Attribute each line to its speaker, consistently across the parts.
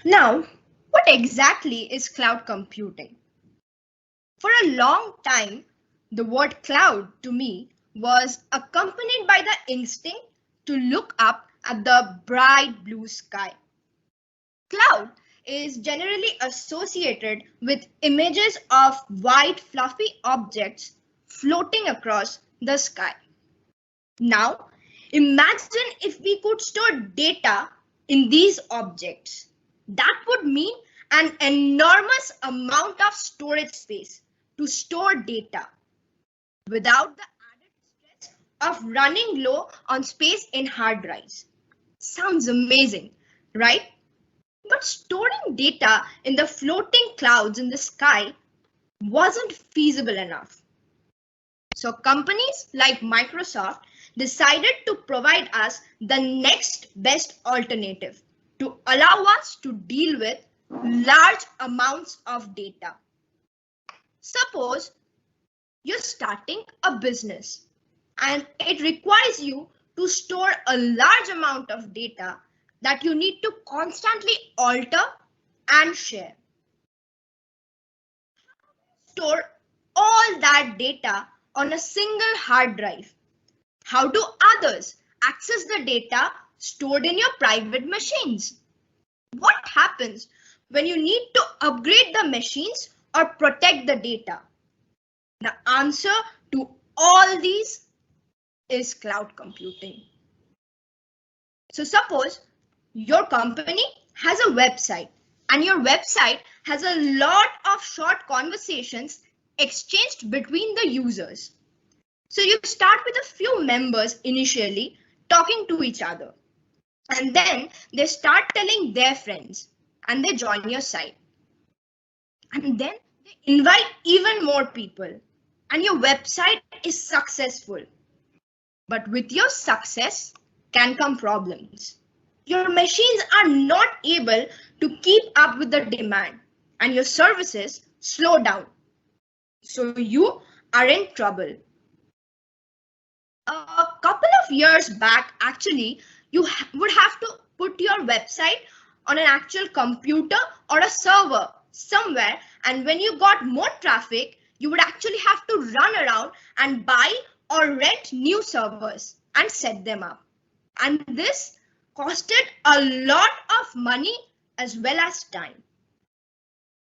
Speaker 1: Now, what exactly is cloud computing? For a long time, the word cloud to me was accompanied by the instinct to look up at the bright blue sky. Cloud is generally associated with images of white fluffy objects floating across the sky. Now, imagine if we could store data in these objects. That would mean an enormous amount of storage space to store data without the added stress of running low on space in hard drives. Sounds amazing, right? But storing data in the floating clouds in the sky wasn't feasible enough. So companies like Microsoft decided to provide us the next best alternative to allow us to deal with large amounts of data. Suppose you're starting a business and it requires you to store a large amount of data that you need to constantly alter and share. Store all that data on a single hard drive. How do others access the data stored in your private machines? What happens when you need to upgrade the machines or protect the data? The answer to all these is cloud computing. So suppose your company has a website and your website has a lot of short conversations exchanged between the users. So you start with a few members initially talking to each other, and then they start telling their friends and they join your site. And then they invite even more people and your website is successful. But with your success can come problems. Your machines are not able to keep up with the demand and your services slow down. So you are in trouble. A couple of years back, actually, you would have to put your website on an actual computer or a server somewhere. And when you got more traffic, you would actually have to run around and buy or rent new servers and set them up. And this costed a lot of money as well as time.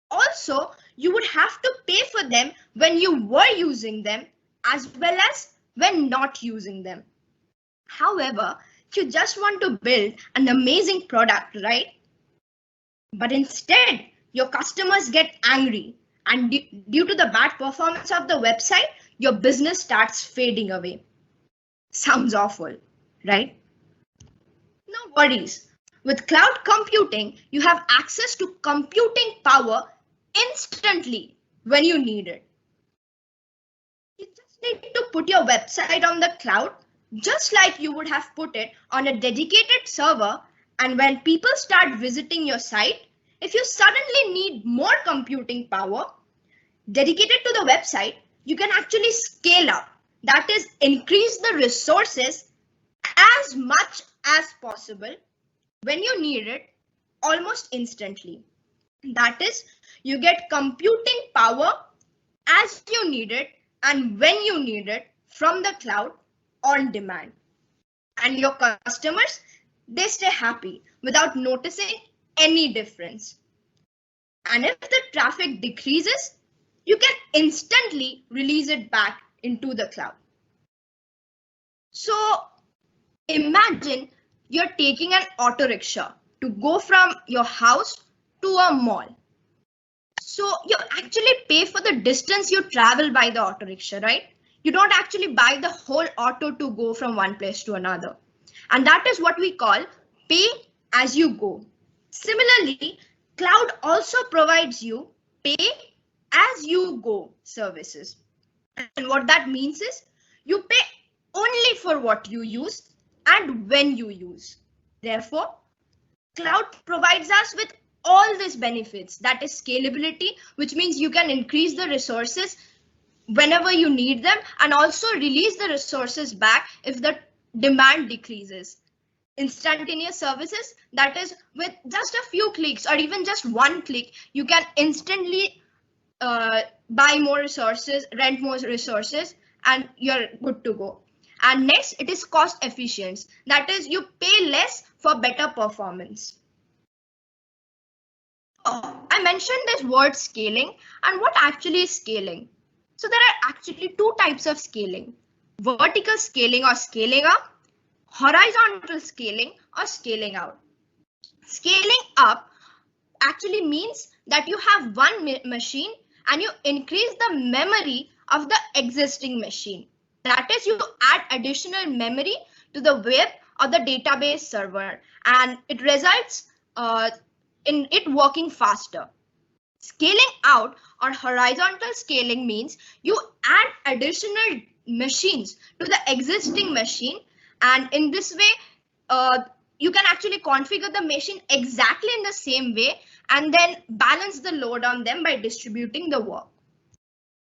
Speaker 1: Also, you would have to pay for them when you were using them as well as when not using them. However, you just want to build an amazing product, right? But instead, your customers get angry and due to the bad performance of the website, your business starts fading away. Sounds awful, right? No worries. With cloud computing, you have access to computing power instantly when you need it. You just need to put your website on the cloud, just like you would have put it on a dedicated server. And when people start visiting your site, if you suddenly need more computing power dedicated to the website, you can actually scale up. That is, increase the resources as much as possible when you need it almost instantly. That is, you get computing power as you need it and when you need it from the cloud on demand. And your customers, they stay happy without noticing any difference. And if the traffic decreases, you can instantly release it back into the cloud. So imagine you're taking an auto rickshaw to go from your house to a mall. So you actually pay for the distance you travel by the auto rickshaw, right? You don't actually buy the whole auto to go from one place to another. And that is what we call pay as you go. Similarly, cloud also provides you pay as you go services. And what that means is you pay only for what you use and when you use. Therefore, cloud provides us with all these benefits. That is scalability, which means you can increase the resources whenever you need them and also release the resources back if the demand decreases. instantaneous services, that is with just a few clicks or even just one click, you can instantly buy more resources, rent more resources, and you're good to go. And next, it is cost efficient. That is, you pay less for better performance. I mentioned this word scaling, and what actually is scaling? So there are actually two types of scaling: vertical scaling or scaling up, horizontal scaling or scaling out. Scaling up actually means that you have one machine and you increase the memory of the existing machine. That is, you add additional memory to the web or the database server, and it results in it working faster. Scaling out or horizontal scaling means you add additional machines to the existing machine, and in this way you can actually configure the machine exactly in the same way and then balance the load on them by distributing the work.